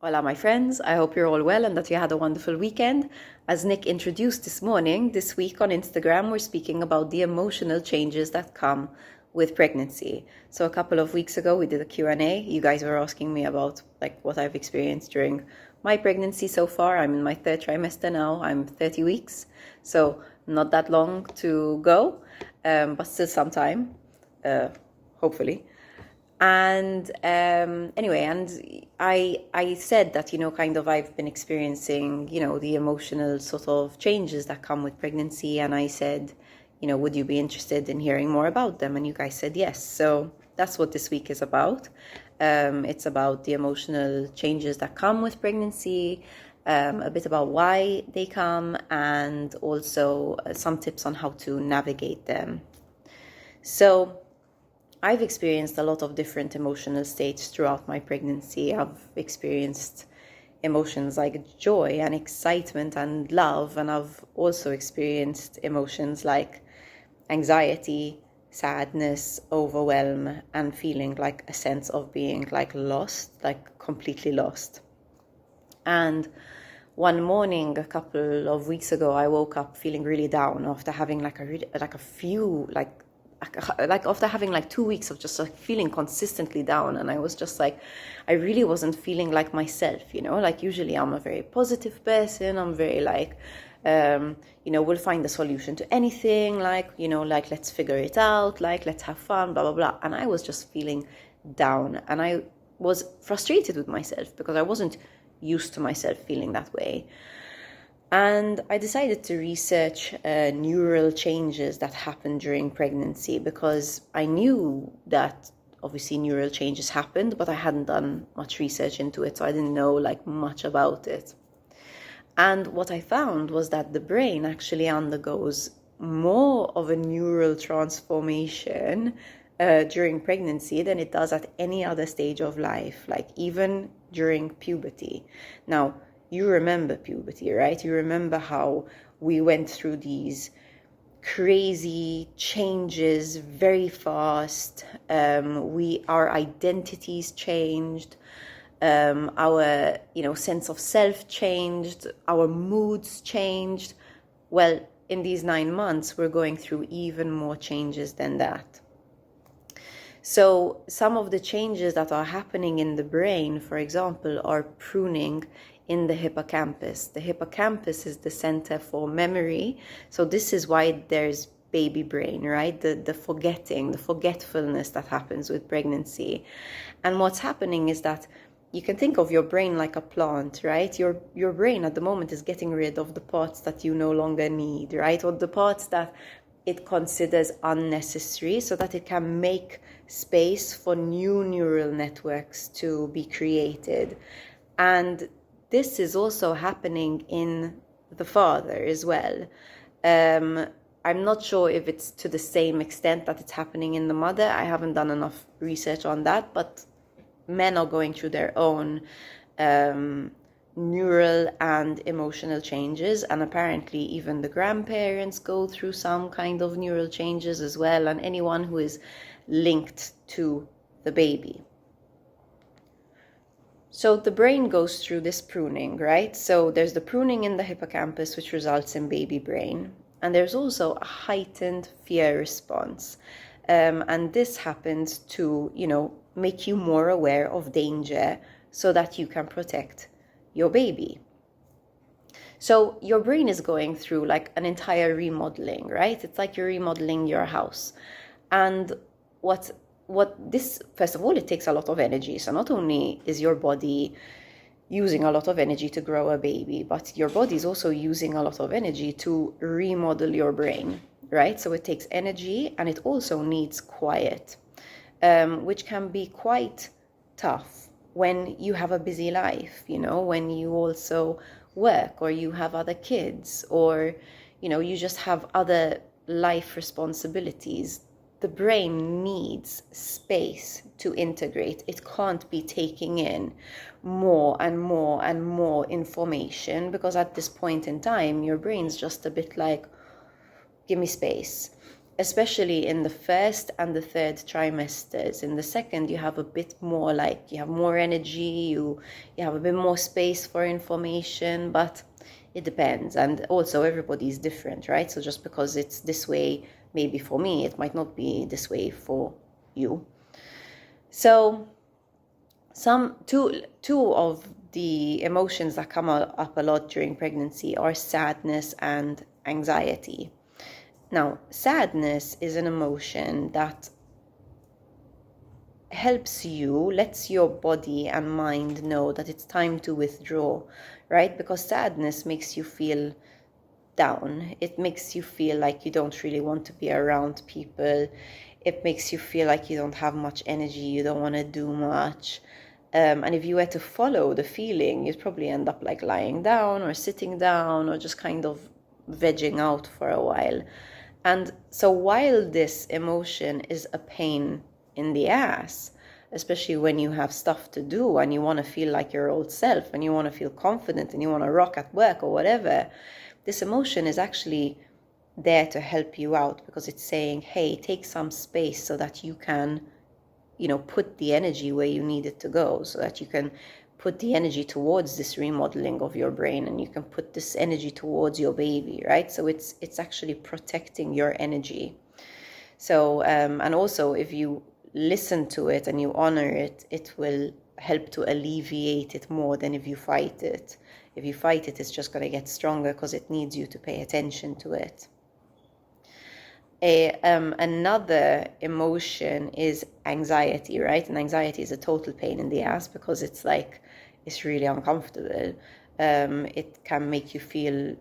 Hola, my friends. I hope you're all well and that you had a wonderful weekend. As Nick introduced this morning, this week on Instagram, we're speaking about the emotional changes that come with pregnancy. So a couple of weeks ago, we did a Q&A. You guys were asking me about what I've experienced during my pregnancy so far. I'm in my third trimester now. I'm 30 weeks, so not that long to go, but still some time, hopefully. And anyway, and I said that, kind of I've been experiencing, the emotional sort of changes that come with pregnancy. And I said, would you be interested in hearing more about them? And you guys said yes. So that's what this week is about. It's about the emotional changes that come with pregnancy, a bit about why they come, and also some tips on how to navigate them. So I've experienced a lot of different emotional states throughout my pregnancy. I've experienced emotions like joy and excitement and love, and I've also experienced emotions like anxiety, sadness, overwhelm, and feeling like a sense of being lost, completely lost. And one morning a couple of weeks ago, I woke up feeling really down after having after having 2 weeks of just feeling consistently down. And I was just I really wasn't feeling like myself, usually I'm a very positive person. I'm very we'll find a solution to anything, let's figure it out, let's have fun, blah, blah, blah. And I was just feeling down, and I was frustrated with myself because I wasn't used to myself feeling that way. And I decided to research neural changes that happen during pregnancy, because I knew that obviously neural changes happened, but I hadn't done much research into it, so I didn't know much about it. And what I found was that the brain actually undergoes more of a neural transformation during pregnancy than it does at any other stage of life, even during puberty. Now, you remember puberty, right? You remember how we went through these crazy changes very fast. Our identities changed. Our, sense of self changed. Our moods changed. Well, in these 9 months, we're going through even more changes than that. So some of the changes that are happening in the brain, for example, are pruning in the hippocampus. The hippocampus is the center for memory. So this is why there's baby brain, right? The forgetfulness that happens with pregnancy. And what's happening is that you can think of your brain like a plant, right? Your brain at the moment is getting rid of the parts that you no longer need, right? Or the parts that it considers unnecessary, so that it can make space for new neural networks to be created. And this is also happening in the father as well. I'm not sure if it's to the same extent that it's happening in the mother. I haven't done enough research on that, but men are going through their own neural and emotional changes, and apparently even the grandparents go through some kind of neural changes as well, and anyone who is linked to the baby. So the brain goes through this pruning, right? So there's the pruning in the hippocampus, which results in baby brain. And there's also a heightened fear response. And this happens to, make you more aware of danger so that you can protect your baby. So your brain is going through an entire remodeling, right? It's like you're remodeling your house. And what this, first of all, it takes a lot of energy. So not only is your body using a lot of energy to grow a baby, but your body is also using a lot of energy to remodel your brain, right? So it takes energy, and it also needs quiet, which can be quite tough when you have a busy life, when you also work, or you have other kids, or, you just have other life responsibilities. The brain needs space to integrate. It can't be taking in more and more and more information, because at this point in time, your brain's just a bit give me space. especially in the first and the third trimesters. In the second, you have a bit more, like, you have more energy, you have a bit more space for information, but it depends. And also everybody's different, right? So just because it's this way, maybe for me, it might not be this way for you. So two of the emotions that come up a lot during pregnancy are sadness and anxiety. Now, sadness is an emotion that helps you, lets your body and mind know that it's time to withdraw, right? Because sadness makes you feel down. It makes you feel like you don't really want to be around people. It makes you feel like you don't have much energy, you don't want to do much. And if you were to follow the feeling, you'd probably end up like lying down or sitting down or just kind of vegging out for a while. And so while this emotion is a pain in the ass, especially when you have stuff to do and you want to feel like your old self and you want to feel confident and you want to rock at work or whatever, this emotion is actually there to help you out, because it's saying, hey, take some space so that you can, put the energy where you need it to go, so that you can put the energy towards this remodeling of your brain, and you can put this energy towards your baby, right? So it's actually protecting your energy. So and also, if you listen to it and you honor it, it will help to alleviate it more than if you fight it. If you fight it, it's just going to get stronger because it needs you to pay attention to it. Another emotion is anxiety, right? And anxiety is a total pain in the ass because it's really uncomfortable. It can make you feel,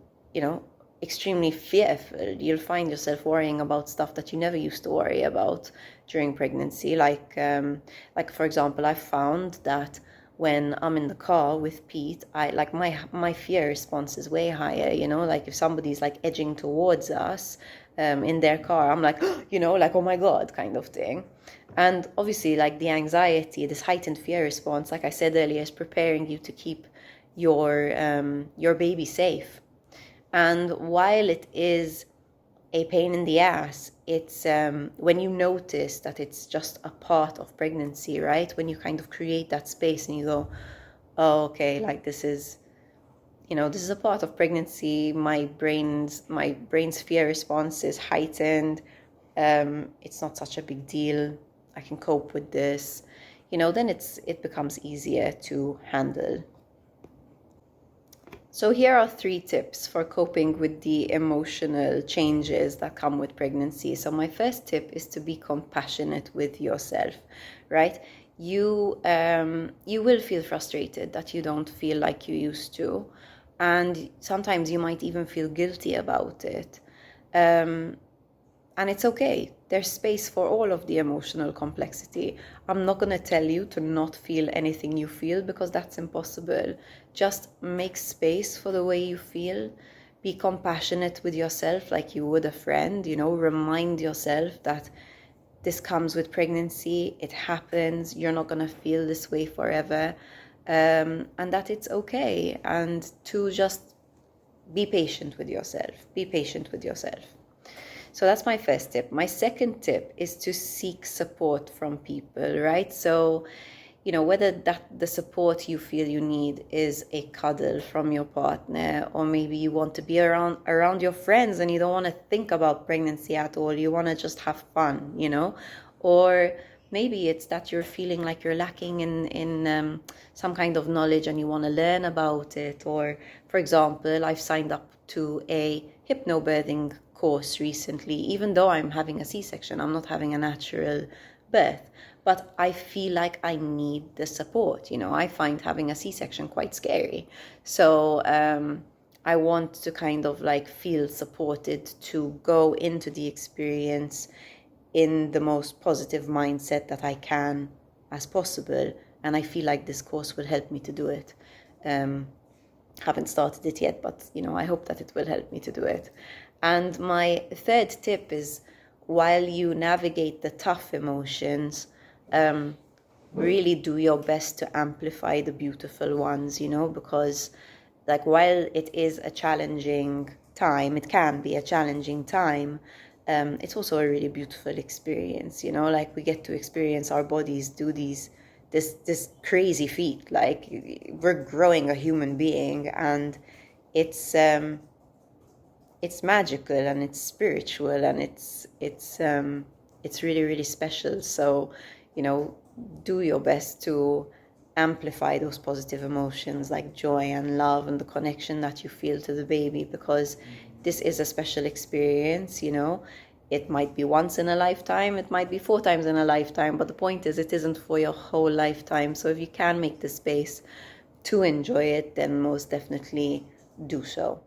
extremely fearful. You'll find yourself worrying about stuff that you never used to worry about during pregnancy. Like for example, I found that when I'm in the car with Pete, my fear response is way higher. Like if somebody's like edging towards us in their car, I'm like, oh my God, kind of thing. And obviously, like the anxiety, this heightened fear response, like I said earlier, is preparing you to keep your baby safe. And while it is a pain in the ass, it's when you notice that it's just a part of pregnancy, right? When you kind of create that space and you go, oh, okay, like this is a part of pregnancy. My brain's fear response is heightened. It's not such a big deal. I can cope with this. Then it becomes easier to handle. So here are 3 tips for coping with the emotional changes that come with pregnancy. So my first tip is to be compassionate with yourself, right? You will feel frustrated that you don't feel like you used to. And sometimes you might even feel guilty about it. And it's okay. There's space for all of the emotional complexity. I'm not going to tell you to not feel anything you feel, because that's impossible. Just make space for the way you feel. Be compassionate with yourself like you would a friend. Remind yourself that this comes with pregnancy. It happens. You're not going to feel this way forever. And that it's okay. And to just be patient with yourself. Be patient with yourself. So that's my first tip. My second tip is to seek support from people, right? So, whether that the support you feel you need is a cuddle from your partner, or maybe you want to be around your friends and you don't want to think about pregnancy at all. You want to just have fun, or maybe it's that you're feeling like you're lacking in some kind of knowledge and you want to learn about it. Or, for example, I've signed up to a hypnobirthing course recently. Even though I'm having a C-section, I'm not having a natural birth, but I feel like I need the support. I find having a C-section quite scary. So I want to kind of like feel supported to go into the experience in the most positive mindset that I can as possible. And I feel like this course will help me to do it. Haven't started it yet, but I hope that it will help me to do it. And my third tip is, while you navigate the tough emotions, really do your best to amplify the beautiful ones, because while it is a challenging time, it can be a challenging time, it's also a really beautiful experience, you know, like we get to experience our bodies do this crazy feat. Like we're growing a human being, and it's magical and it's spiritual, and it's really, really special. So, you know, do your best to amplify those positive emotions like joy and love and the connection that you feel to the baby, because this is a special experience, you know. It might be once in a lifetime, it might be 4 times in a lifetime, but the point is it isn't for your whole lifetime. So if you can make the space to enjoy it, then most definitely do so.